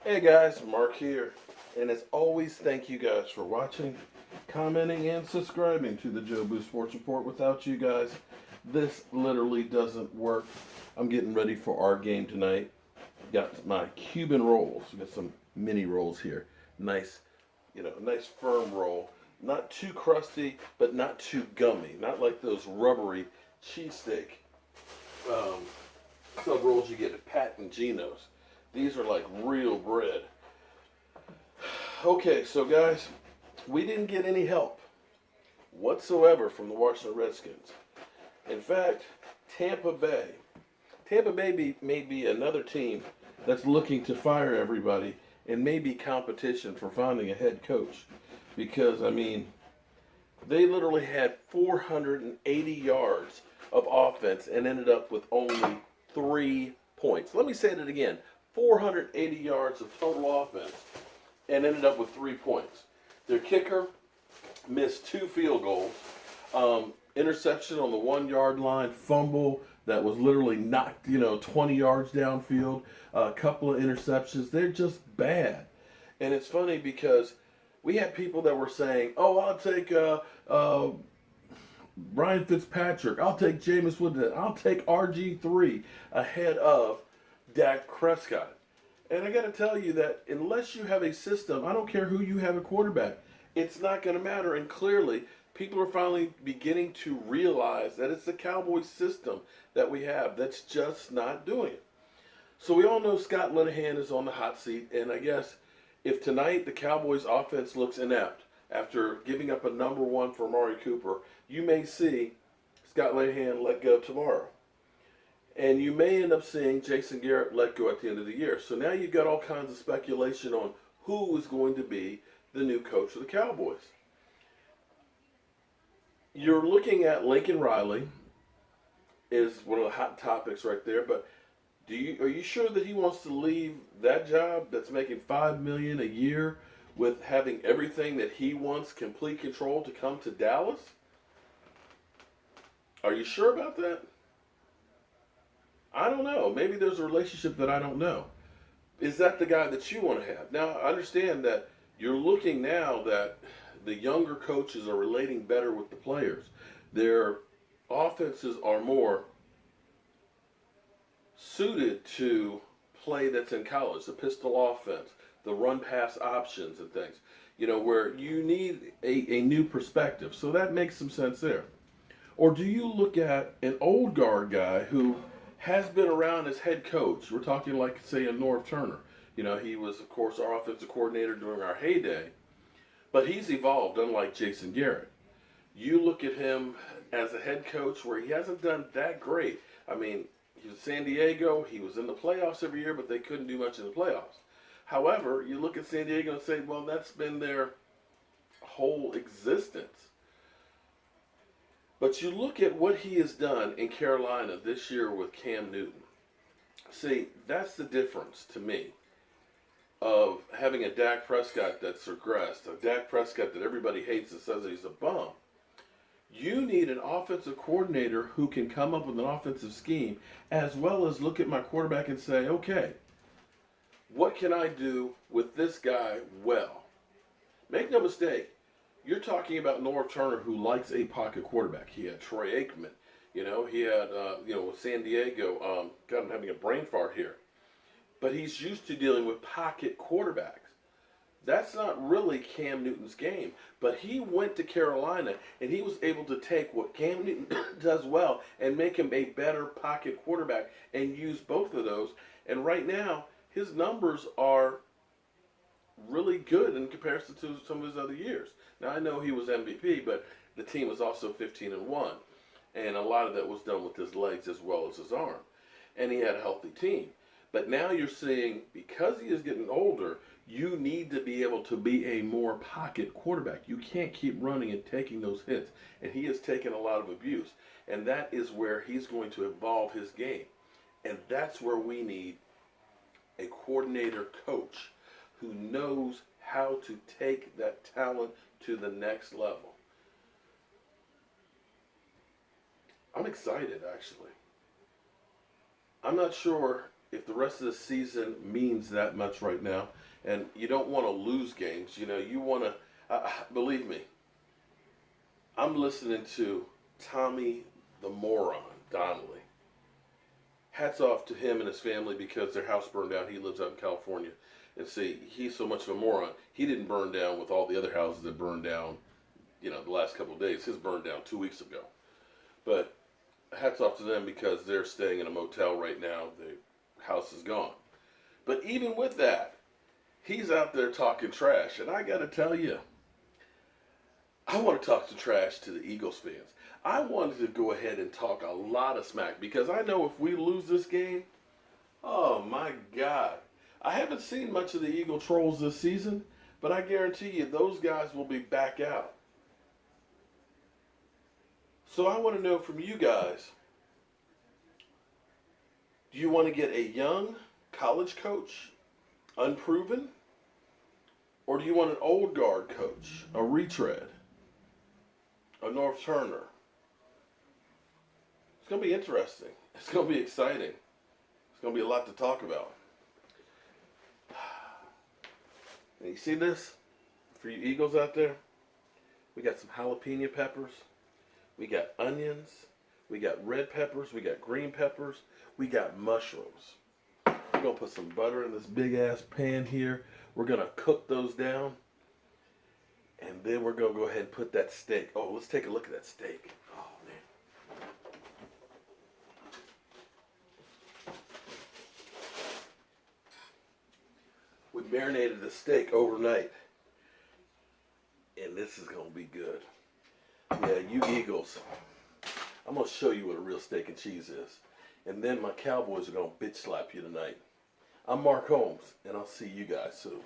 Hey guys, Mark here. And as always, thank you guys for watching, commenting, and subscribing to the Joe Boo Sports Report. Without you guys, this literally doesn't work. I'm getting ready for our game tonight. Got my Cuban rolls. We got some mini rolls here. Nice, nice firm roll. Not too crusty, but not too gummy. Not like those rubbery cheesesteak um, sub rolls you get at Pat and Gino's. These are like real bread. Okay, so guys, we didn't get any help whatsoever from the Washington Redskins. In fact, Tampa Bay. May be another team that's looking to fire everybody and maybe competition for finding a head coach. Because, they literally had 480 yards of offense and ended up with only 3 points. Let me say that again. 480 yards of total offense and ended up with 3 points. Their kicker missed 2 field goals, interception on the 1 yard line, fumble that was literally knocked 20 yards downfield, a couple of interceptions. They're just bad. And it's funny because we had people that were saying, "Oh, I'll take Ryan Fitzpatrick. I'll take Jameis Winston. I'll take RG3 ahead of Dak Prescott." And I got to tell you that unless you have a system, I don't care who you have a quarterback, it's not going to matter. And clearly, people are finally beginning to realize that it's the Cowboys system that we have that's just not doing it. So we all know Scott Linehan is on the hot seat, and I guess if tonight the Cowboys offense looks inept after giving up a number one for Amari Cooper, you may see Scott Linehan let go tomorrow. And you may end up seeing Jason Garrett let go at the end of the year. So now you've got all kinds of speculation on who is going to be the new coach of the Cowboys. You're looking at Lincoln Riley is one of the hot topics right there, but are you sure that he wants to leave that job that's making $5 million a year with having everything that he wants, complete control, to come to Dallas? Are you sure about that? I don't know. Maybe there's a relationship that I don't know. Is that the guy that you want to have? Now, I understand that you're looking now that the younger coaches are relating better with the players. Their offenses are more suited to play that's in college, the pistol offense, the run pass options and things, where you need a new perspective. So that makes some sense there. Or do you look at an old guard guy who has been around as head coach? We're talking like, say, a Norv Turner. He was, of course, our offensive coordinator during our heyday, but he's evolved, unlike Jason Garrett. You look at him as a head coach where he hasn't done that great. He was San Diego. He was in the playoffs every year, but they couldn't do much in the playoffs. However, you look at San Diego and say, well, that's been their whole existence. But you look at what he has done in Carolina this year with Cam Newton. See, that's the difference to me of having a Dak Prescott that's regressed, a Dak Prescott that everybody hates and says that he's a bum. You need an offensive coordinator who can come up with an offensive scheme as well as look at my quarterback and say, okay, what can I do with this guy well? Make no mistake, you're talking about Norv Turner, who likes a pocket quarterback. He had Troy Aikman. He had, San Diego. God, I'm having a brain fart here. But he's used to dealing with pocket quarterbacks. That's not really Cam Newton's game. But he went to Carolina, and he was able to take what Cam Newton does well and make him a better pocket quarterback and use both of those. And right now, his numbers are really good in comparison to some of his other years. Now, I know he was MVP, but the team was also 15-1. And a lot of that was done with his legs as well as his arm. And he had a healthy team. But now you're seeing, because he is getting older, you need to be able to be a more pocket quarterback. You can't keep running and taking those hits. And he has taken a lot of abuse. And that is where he's going to evolve his game. And that's where we need a coordinator coach who knows how to take that talent to the next level. I'm excited, actually. I'm not sure if the rest of the season means that much right now, and you don't want to lose games, you want to. Believe me, I'm listening to Tommy the Moron Donnelly. Hats off to him and his family because their house burned down. He lives out in California. And see, he's so much of a moron. He didn't burn down with all the other houses that burned down, the last couple of days. His burned down 2 weeks ago. But hats off to them because they're staying in a motel right now. The house is gone. But even with that, he's out there talking trash. And I got to tell you, I want to talk to trash to the Eagles fans. I wanted to go ahead and talk a lot of smack because I know if we lose this game, oh my God. I haven't seen much of the Eagle trolls this season, but I guarantee you those guys will be back out. So I want to know from you guys, do you want to get a young college coach, unproven? Or do you want an old guard coach, a retread, a Norv Turner? It's going to be interesting. It's going to be exciting. It's going to be a lot to talk about. And you see this? For you Eagles out there, we got some jalapeno peppers. We got onions. We got red peppers. We got green peppers. We got mushrooms. We're going to put some butter in this big-ass pan here. We're going to cook those down. And then we're going to go ahead and put that steak. Oh, let's take a look at that steak. Oh, man. We marinated the steak overnight. And this is going to be good. Yeah, you Eagles. I'm going to show you what a real steak and cheese is. And then my Cowboys are going to bitch slap you tonight. I'm Mark Holmes, and I'll see you guys soon.